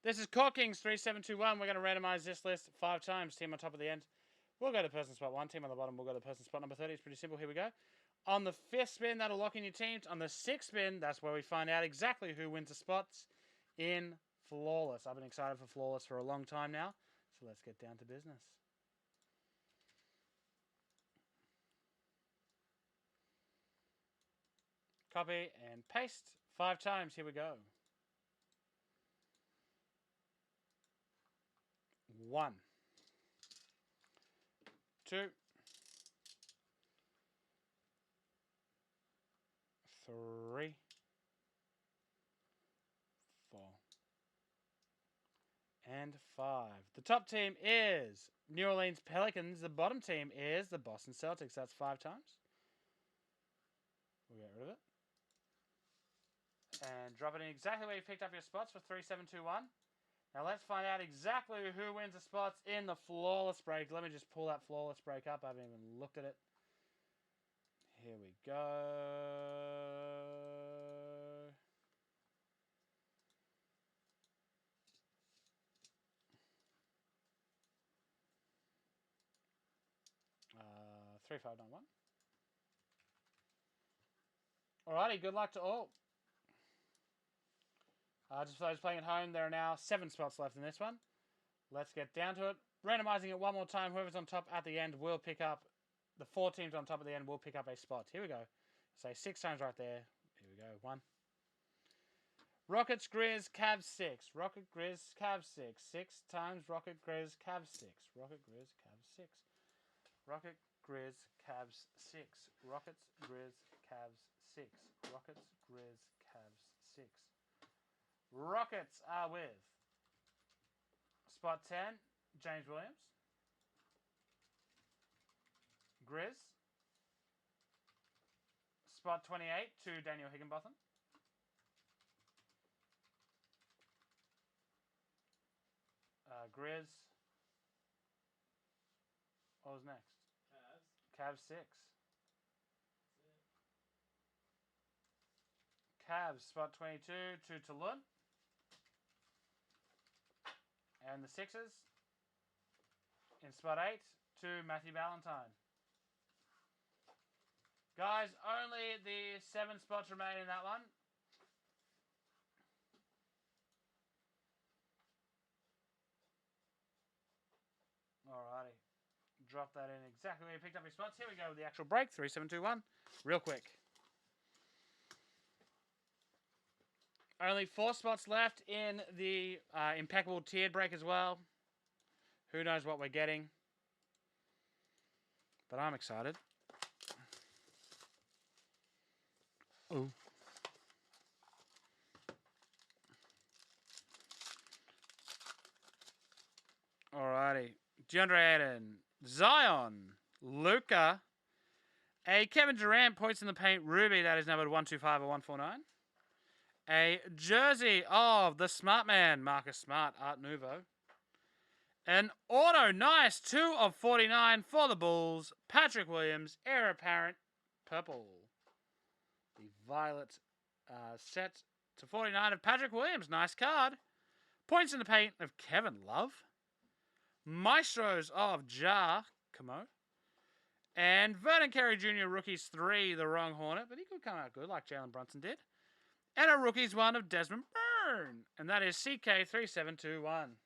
This is Core Kings 3721. We're going to randomize this list 5 times. Team on top at the end. We'll go to person spot 1. Team on the bottom, we'll go to person spot number 30. It's pretty simple. Here we go. On the 5th spin, that'll lock in your teams. On the 6th spin, that's where we find out exactly who wins the spots in Flawless. I've been excited for Flawless for a long time now. So let's get down to business. Copy and paste 5 times. Here we go. 1, 2, 3, 4, and 5. The top team is New Orleans Pelicans. The bottom team is the Boston Celtics. That's 5 times. We'll get rid of it. And drop it in exactly where you picked up your spots for 3721. Now let's find out exactly who wins the spots in the Flawless break. Let me just pull that Flawless break up. I haven't even looked at it. Here we go. 3591. Alrighty, good luck to all. Just for those playing at home, there are now 7 spots left in this one. Let's get down to it. Randomizing it one more time. Whoever's on top at the end will pick up, the 4 teams on top at the end will pick up a spot. Here we go. Say 6 times right there. Here we go. 1. Rockets, Grizz, Cavs 6. Rocket, Grizz, Cavs 6. 6 times Rocket, Grizz, Cavs 6. Rocket, Grizz, Cavs 6. Rocket, Grizz, Cavs 6. Rockets, Grizz, Cavs 6. Rockets, Grizz, Cavs 6. Rockets are with spot 10, James Williams. Grizz. Spot 28 to Daniel Higginbotham. Grizz. What was next? Cavs 6. Cavs, spot 22 to Tulun. And the Sixers in spot 8 to Matthew Ballantyne. Guys, only the 7 spots remain in that one. Alrighty. Drop that in exactly where you picked up your spots. Here we go with the actual break. 3721. Real quick. Only 4 spots left in the impeccable tiered break as well. Who knows what we're getting. But I'm excited. Oh. Alrighty. DeAndre Ayton. Zion. Luka. A Kevin Durant points in the paint. Ruby. That is numbered 125 or 149. A jersey of the Smart Man, Marcus Smart, Art Nouveau. An auto, nice, 2 of 49 for the Bulls, Patrick Williams, Heir Apparent, purple. The violet set to 49 of Patrick Williams, nice card. Points in the paint of Kevin Love. Maestros of Ja Camo. And Vernon Carey Jr. Rookies 3, the wrong Hornet, but he could come out good like Jalen Brunson did. And a Rookies 1 of Desmond Byrne. And that is CK3721.